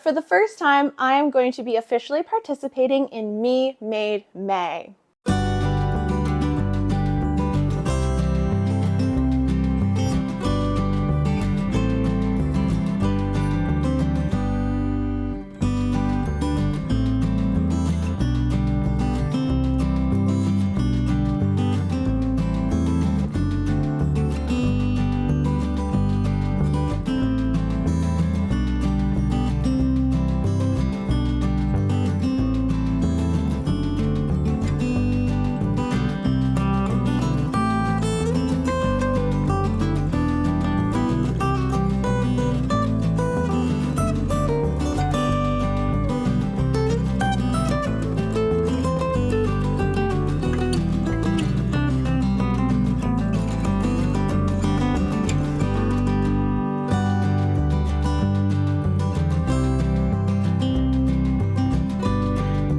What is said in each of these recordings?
For the first time, I am going to be officially participating in MeMadeMay.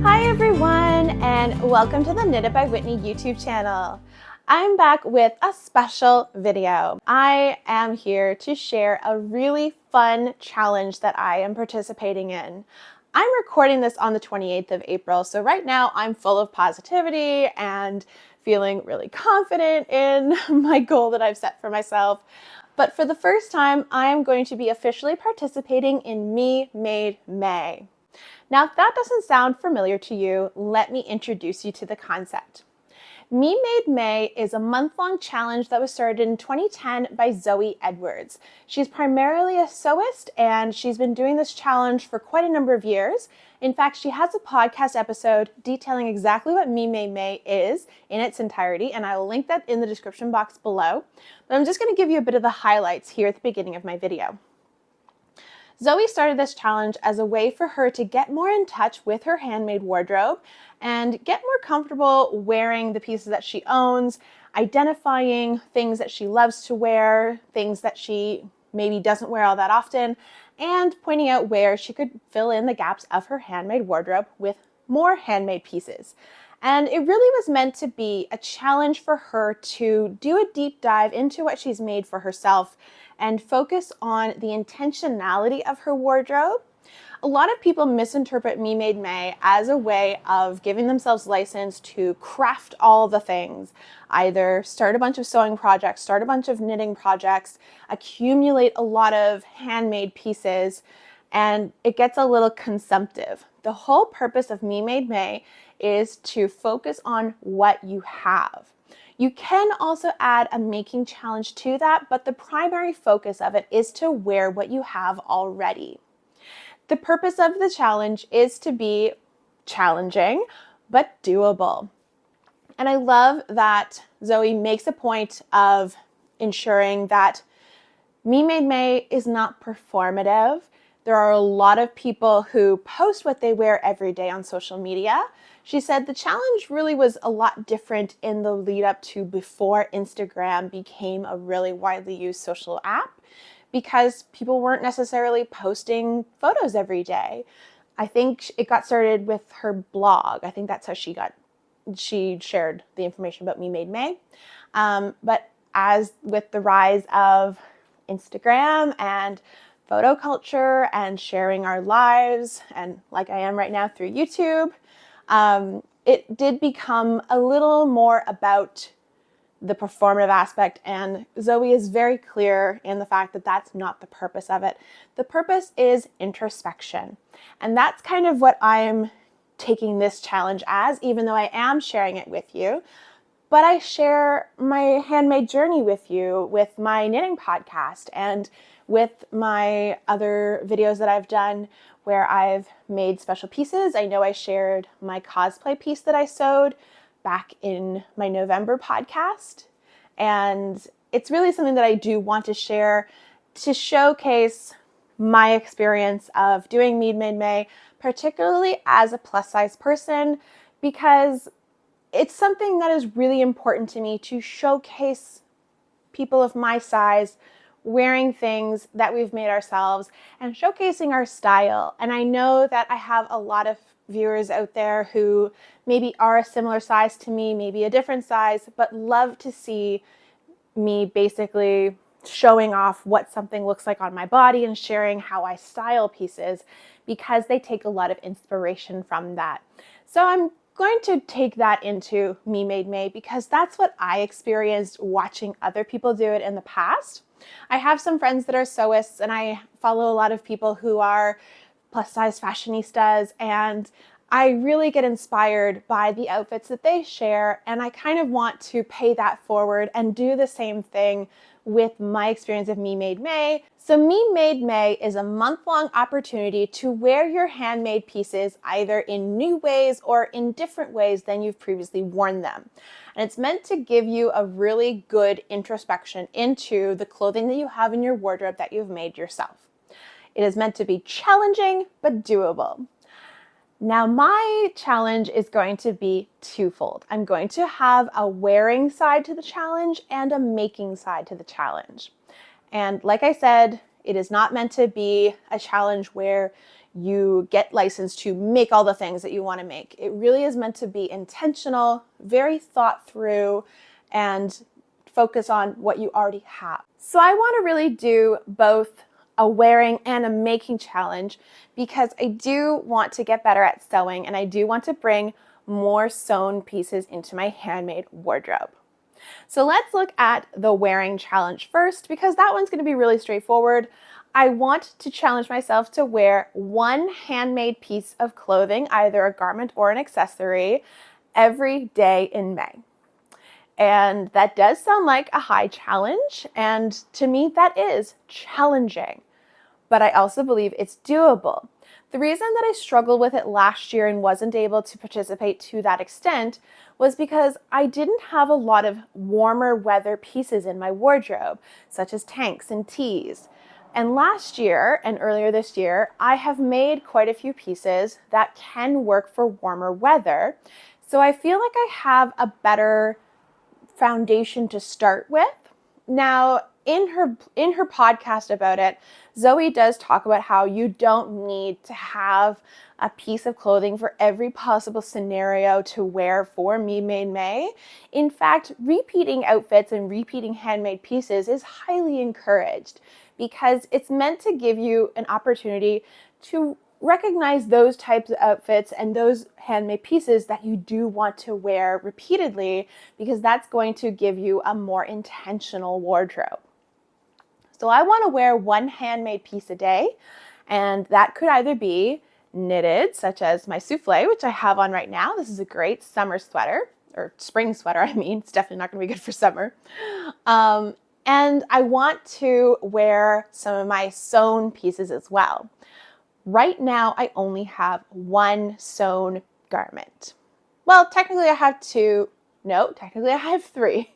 Hi everyone, and welcome to the Knit It by Whitney YouTube channel. I'm back with a special video. I am here to share a really fun challenge that I am participating in. I'm recording this on the 28th of April, so right now I'm full of positivity and feeling really confident in my goal that I've set for myself. But for the first time, I am going to be officially participating in MeMadeMay. Now, if that doesn't sound familiar to you, let me introduce you to the concept. MeMadeMay is a month-long challenge that was started in 2010 by Zoe Edwards. She's primarily a sewist, and she's been doing this challenge for quite a number of years. In fact, she has a podcast episode detailing exactly what MeMadeMay is in its entirety, and I will link that in the description box below. But I'm just going to give you a bit of the highlights here at the beginning of my video. Zoe started this challenge as a way for her to get more in touch with her handmade wardrobe and get more comfortable wearing the pieces that she owns, identifying things that she loves to wear, things that she maybe doesn't wear all that often, and pointing out where she could fill in the gaps of her handmade wardrobe with more handmade pieces. And it really was meant to be a challenge for her to do a deep dive into what she's made for herself and focus on the intentionality of her wardrobe. A lot of people misinterpret MeMadeMay as a way of giving themselves license to craft all the things, either start a bunch of sewing projects, start a bunch of knitting projects, accumulate a lot of handmade pieces, and it gets a little consumptive. The whole purpose of MeMadeMay is to focus on what you have. You can also add a making challenge to that, but the primary focus of it is to wear what you have already. The purpose of the challenge is to be challenging, but doable. And I love that Zoe makes a point of ensuring that MeMadeMay is not performative. There are a lot of people who post what they wear every day on social media. She said the challenge really was a lot different in the lead up to before Instagram became a really widely used social app, because people weren't necessarily posting photos every day. I think it got started with her blog. I think that's how she shared the information about MeMadeMay. But as with the rise of Instagram and photo culture and sharing our lives, and like I am right now through YouTube, it did become a little more about the performative aspect, and Zoe is very clear in the fact that that's not the purpose of it. The purpose is introspection, and that's kind of what I'm taking this challenge as, even though I am sharing it with you. But I share my handmade journey with you with my knitting podcast and with my other videos that I've done where I've made special pieces. I know I shared my cosplay piece that I sewed back in my November podcast. And it's really something that I do want to share to showcase my experience of doing MeMadeMay, particularly as a plus size person, because it's something that is really important to me to showcase people of my size wearing things that we've made ourselves and showcasing our style. And I know that I have a lot of viewers out there who maybe are a similar size to me, maybe a different size, but love to see me basically showing off what something looks like on my body and sharing how I style pieces because they take a lot of inspiration from that. So I'm going to take that into MeMadeMay because that's what I experienced watching other people do it in the past. I have some friends that are sewists, and I follow a lot of people who are plus size fashionistas, and I really get inspired by the outfits that they share, and I kind of want to pay that forward and do the same thing with my experience of MeMadeMay. So MeMadeMay is a month-long opportunity to wear your handmade pieces either in new ways or in different ways than you've previously worn them. And it's meant to give you a really good introspection into the clothing that you have in your wardrobe that you've made yourself. It is meant to be challenging but doable. Now my challenge is going to be twofold. I'm going to have a wearing side to the challenge and a making side to the challenge. And like I said, it is not meant to be a challenge where you get licensed to make all the things that you want to make. It really is meant to be intentional, very thought through, and focus on what you already have. So I want to really do both a wearing and a making challenge because I do want to get better at sewing, and I do want to bring more sewn pieces into my handmade wardrobe. So let's look at the wearing challenge first because that one's going to be really straightforward. I want to challenge myself to wear one handmade piece of clothing, either a garment or an accessory, every day in May. And that does sound like a high challenge, and to me that is challenging, but I also believe it's doable. The reason that I struggled with it last year and wasn't able to participate to that extent was because I didn't have a lot of warmer weather pieces in my wardrobe, such as tanks and tees. And last year and earlier this year, I have made quite a few pieces that can work for warmer weather. So I feel like I have a better foundation to start with. Now, in her podcast about it, Zoe does talk about how you don't need to have a piece of clothing for every possible scenario to wear for MeMadeMay. In fact, repeating outfits and repeating handmade pieces is highly encouraged because it's meant to give you an opportunity to recognize those types of outfits and those handmade pieces that you do want to wear repeatedly, because that's going to give you a more intentional wardrobe. So I want to wear one handmade piece a day, and that could either be knitted, such as my souffle, which I have on right now. This is a great summer sweater, or spring sweater, I mean. It's definitely not going to be good for summer. And I want to wear some of my sewn pieces as well. Right now, I only have one sewn garment. Well, technically I have two. No, technically I have three.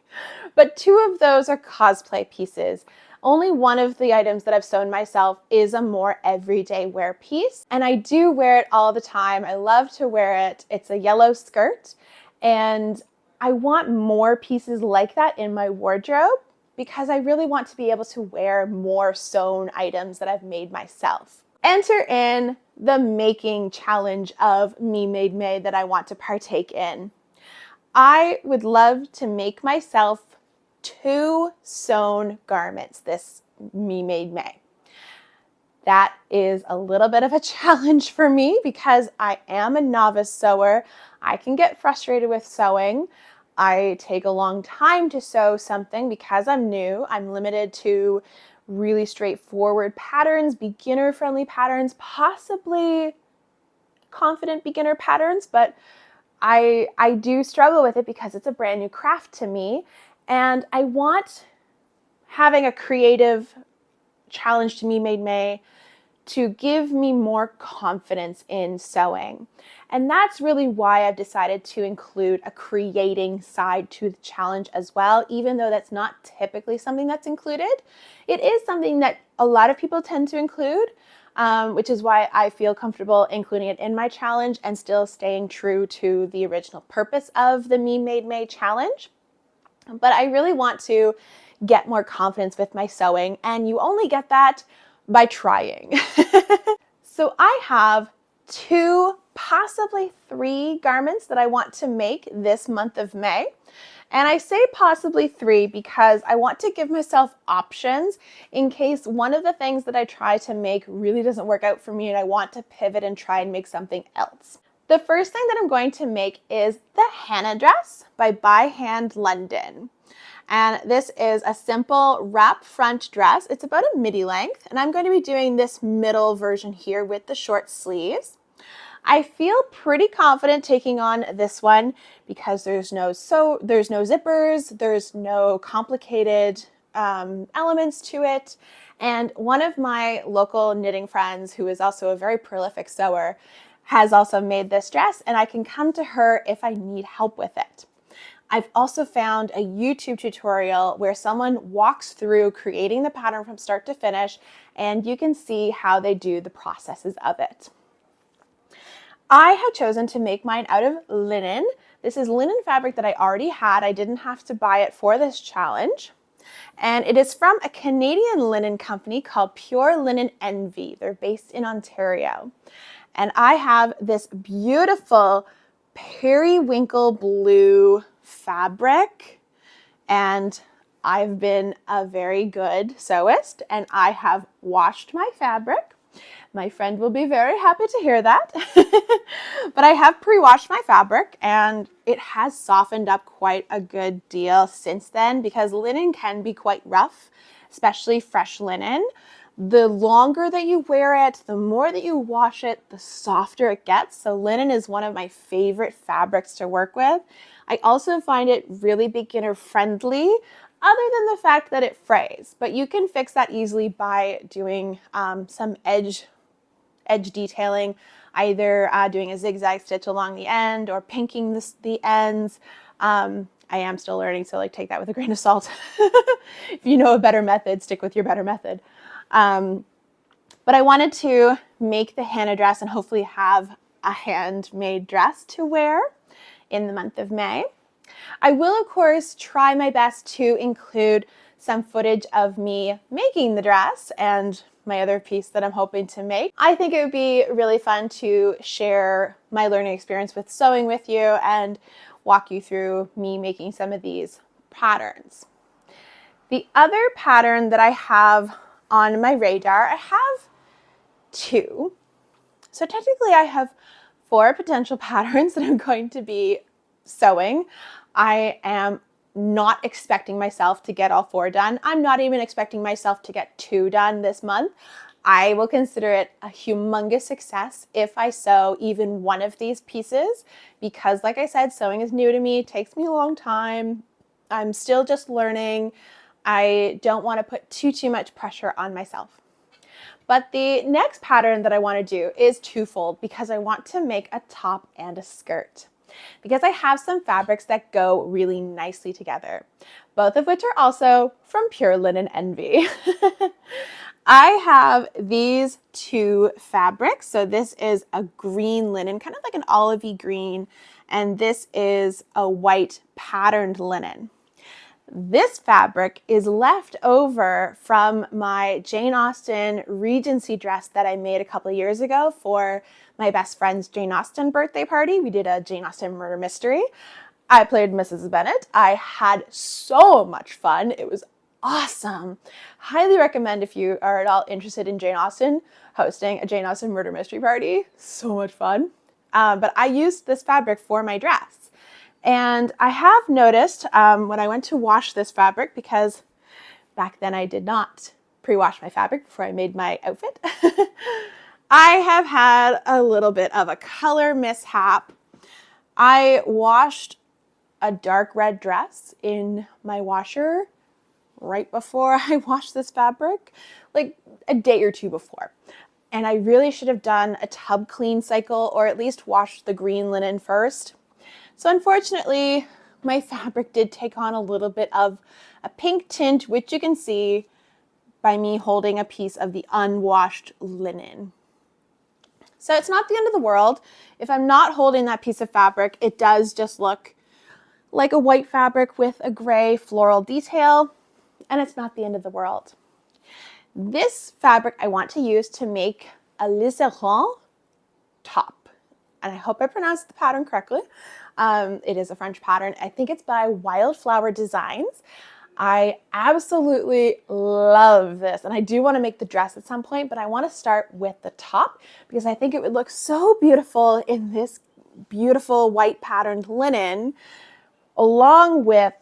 But two of those are cosplay pieces. Only one of the items that I've sewn myself is a more everyday wear piece. And I do wear it all the time. I love to wear it. It's a yellow skirt. And I want more pieces like that in my wardrobe because I really want to be able to wear more sewn items that I've made myself. Enter in the making challenge of MeMadeMay that I want to partake in. I would love to make myself 2 sewn garments this MeMadeMay. That is a little bit of a challenge for me because I am a novice sewer. I can get frustrated with sewing. I take a long time to sew something because I'm new. I'm limited to really straightforward patterns, beginner-friendly patterns, possibly confident beginner patterns, but I do struggle with it because it's a brand new craft to me, and I want having a creative challenge to MeMadeMay to give me more confidence in sewing. And that's really why I've decided to include a creating side to the challenge as well, even though that's not typically something that's included. It is something that a lot of people tend to include, which is why I feel comfortable including it in my challenge and still staying true to the original purpose of the MeMadeMay challenge. But I really want to get more confidence with my sewing, and you only get that by trying. So I have 2, possibly 3 garments that I want to make this month of May. And I say possibly 3 because I want to give myself options in case one of the things that I try to make really doesn't work out for me and I want to pivot and try and make something else. The first thing that I'm going to make is the Hannah dress by Hand London. And this is a simple wrap front dress. It's about a midi length, and I'm going to be doing this middle version here with the short sleeves. I feel pretty confident taking on this one because there's no zippers, there's no complicated elements to it. And one of my local knitting friends, who is also a very prolific sewer, has also made this dress, and I can come to her if I need help with it. I've also found a YouTube tutorial where someone walks through creating the pattern from start to finish, and you can see how they do the processes of it. I have chosen to make mine out of linen. This is linen fabric that I already had. I didn't have to buy it for this challenge. And it is from a Canadian linen company called Pure Linen Envy. They're based in Ontario. And I have this beautiful periwinkle blue fabric, and I've been a very good sewist and I have washed my fabric. My friend will be very happy to hear that. But I have pre-washed my fabric and it has softened up quite a good deal since then because linen can be quite rough, especially fresh linen. The longer that you wear it, the more that you wash it, the softer it gets. So linen is one of my favorite fabrics to work with. I also find it really beginner friendly, other than the fact that it frays. But you can fix that easily by doing some edge detailing, either doing a zigzag stitch along the end or pinking the ends. I am still learning, so like take that with a grain of salt. If you know a better method, stick with your better method. But I wanted to make the Hannah dress and hopefully have a handmade dress to wear in the month of May. I will, of course, try my best to include some footage of me making the dress and my other piece that I'm hoping to make. I think it would be really fun to share my learning experience with sewing with you and walk you through me making some of these patterns. The other pattern that I have on my radar, I have 2. So technically I have 4 potential patterns that I'm going to be sewing. I am not expecting myself to get all 4 done. I'm not even expecting myself to get 2 done this month. I will consider it a humongous success if I sew even one of these pieces because, like I said, sewing is new to me. It takes me a long time. I'm still just learning. I don't want to put too much pressure on myself. But the next pattern that I want to do is twofold because I want to make a top and a skirt. Because I have some fabrics that go really nicely together, both of which are also from Pure Linen Envy. I have these 2 fabrics. So this is a green linen, kind of like an olivey green, and this is a white patterned linen. This fabric is left over from my Jane Austen Regency dress that I made a couple of years ago for my best friend's Jane Austen birthday party. We did a Jane Austen murder mystery. I played Mrs. Bennet. I had so much fun. It was awesome. Highly recommend if you are at all interested in Jane Austen, hosting a Jane Austen murder mystery party. So much fun. But I used this fabric for my dress. And I have noticed when I went to wash this fabric, because back then I did not pre-wash my fabric before I made my outfit, I have had a little bit of a color mishap. I washed a dark red dress in my washer right before I washed this fabric, like a day or 2 before. And I really should have done a tub clean cycle or at least washed the green linen first. So unfortunately, my fabric did take on a little bit of a pink tint, which you can see by me holding a piece of the unwashed linen. So it's not the end of the world. If I'm not holding that piece of fabric, it does just look like a white fabric with a gray floral detail, and it's not the end of the world. This fabric I want to use to make a liseron top. and I hope I pronounced the pattern correctly. It is a French pattern. I think it's by Wildflower Designs. I absolutely love this, and I do want to make the dress at some point, but I want to start with the top because I think it would look so beautiful in this beautiful white patterned linen along with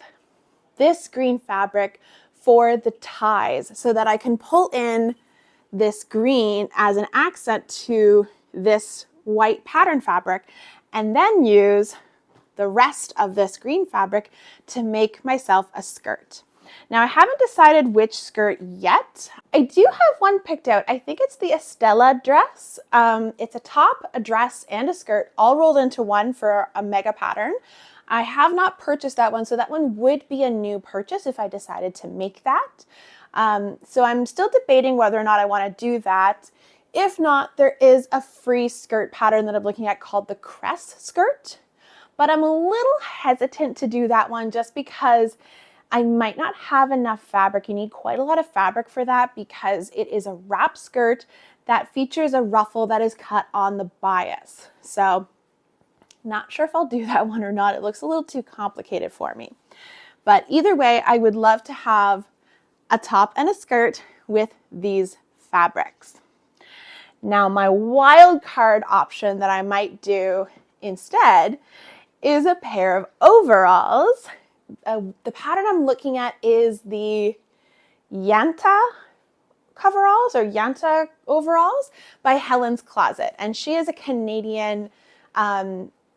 this green fabric for the ties so that I can pull in this green as an accent to this white pattern fabric and then use the rest of this green fabric to make myself a skirt. Now I haven't decided which skirt yet. I do have one picked out. I think it's the Estella dress. It's a top, a dress, and a skirt all rolled into one for a mega pattern. I have not purchased that one, so that one would be a new purchase if I decided to make that. So I'm still debating whether or not I want to do that. If not, there is a free skirt pattern that I'm looking at called the Crest skirt. But I'm a little hesitant to do that one just because I might not have enough fabric. You need quite a lot of fabric for that because it is a wrap skirt that features a ruffle that is cut on the bias. So not sure if I'll do that one or not. It looks a little too complicated for me. But either way, I would love to have a top and a skirt with these fabrics. Now my wild card option that I might do instead is a pair of overalls. The pattern I'm looking at is the Yanta coveralls or Yanta overalls by Helen's Closet. And she is a Canadian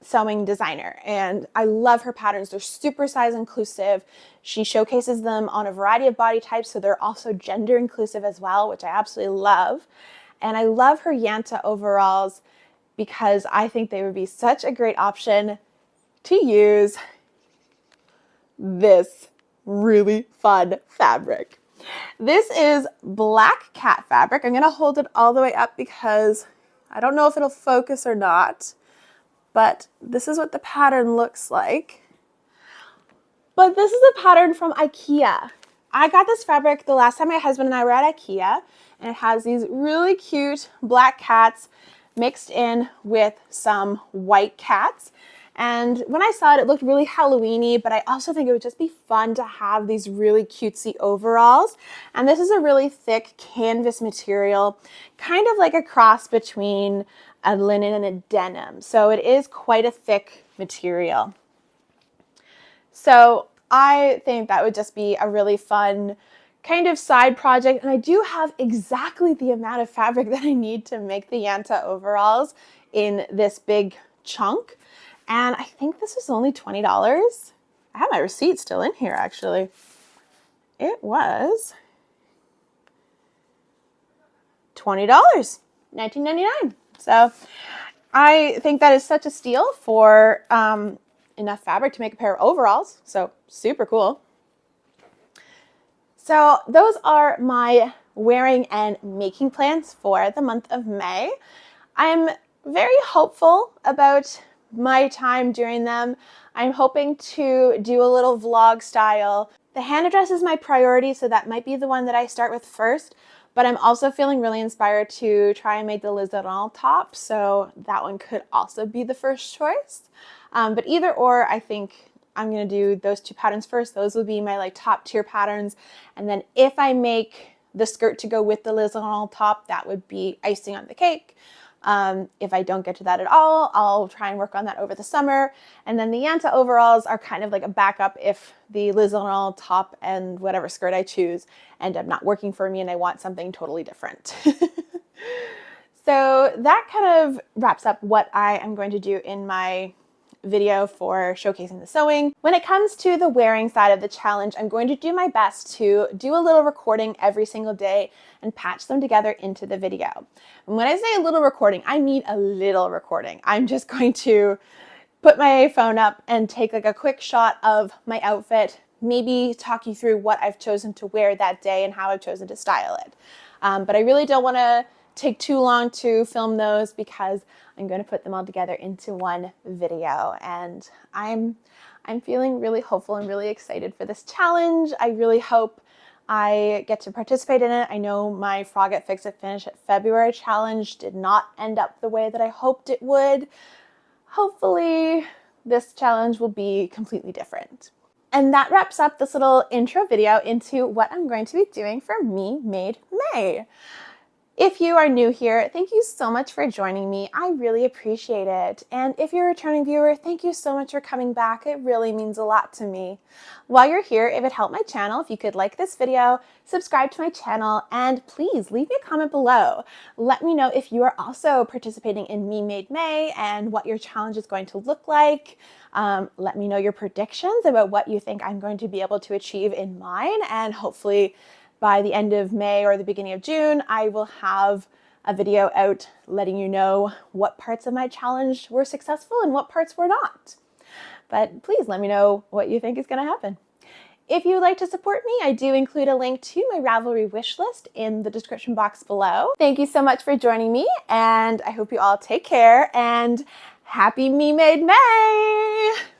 sewing designer. And I love her patterns. They're super size inclusive. She showcases them on a variety of body types. So they're also gender inclusive as well, which I absolutely love. And I love her Yanta overalls because I think they would be such a great option to use this really fun fabric. This is black cat fabric. I'm going to hold it all the way up because I don't know if it'll focus or not, but this is what the pattern looks like. But this is a pattern from IKEA. I got this fabric the last time my husband and I were at IKEA, and it has these really cute black cats mixed in with some white cats. And when I saw it, it looked really Halloween-y, but I also think it would just be fun to have these really cutesy overalls. And this is a really thick canvas material, kind of like a cross between a linen and a denim. So it is quite a thick material. So I think that would just be a really fun kind of side project. And I do have exactly the amount of fabric that I need to make the Yanta overalls in this big chunk. And I think this was only $20. I have my receipt still in here, actually. It was $20, $19.99. So I think that is such a steal for enough fabric to make a pair of overalls. So super cool. So those are my wearing and making plans for the month of May. I'm very hopeful about my time during them. I'm hoping to do a little vlog style. The hand dress is my priority, so that might be the one that I start with first, but I'm also feeling really inspired to try and make the Les Laurent top, so that one could also be the first choice. But either or, I think I'm going to do those two patterns first. Those will be my top tier patterns, and then if I make the skirt to go with the Les Laurent top, that would be icing on the cake. If I don't get to that at all, I'll try and work on that over the summer. And then the Yanta overalls are kind of like a backup if the Les Laurent top and whatever skirt I choose end up not working for me and I want something totally different. So that kind of wraps up what I am going to do in my video for showcasing the sewing. When it comes to the wearing side of the challenge, I'm going to do my best to do a little recording every single day and patch them together into the video. And when I say a little recording, I mean a little recording. I'm just going to put my phone up and take a quick shot of my outfit, maybe talk you through what I've chosen to wear that day and how I've chosen to style it. But I really don't want to take too long to film those because I'm going to put them all together into one video, and I'm feeling really hopeful and really excited for this challenge. I really hope I get to participate in it. I know my Frog It Fix It Finish It February challenge did not end up the way that I hoped it would, hopefully this challenge will be completely different. And that wraps up this little intro video into what I'm going to be doing for Me Made May. If you are new here, thank you so much for joining me. I really appreciate it. And if you're a returning viewer, thank you so much for coming back. It really means a lot to me. While you're here, it would help my channel if you could like this video, subscribe to my channel, and please leave me a comment below. Let me know if you are also participating in Me Made May and what your challenge is going to look like. Let me know your predictions about what you think I'm going to be able to achieve in mine, and hopefully by the end of May or the beginning of June, I will have a video out letting you know what parts of my challenge were successful and what parts were not. But please let me know what you think is going to happen. If you would like to support me, I do include a link to my Ravelry wish list in the description box below. Thank you so much for joining me, and I hope you all take care, and happy Me Made May!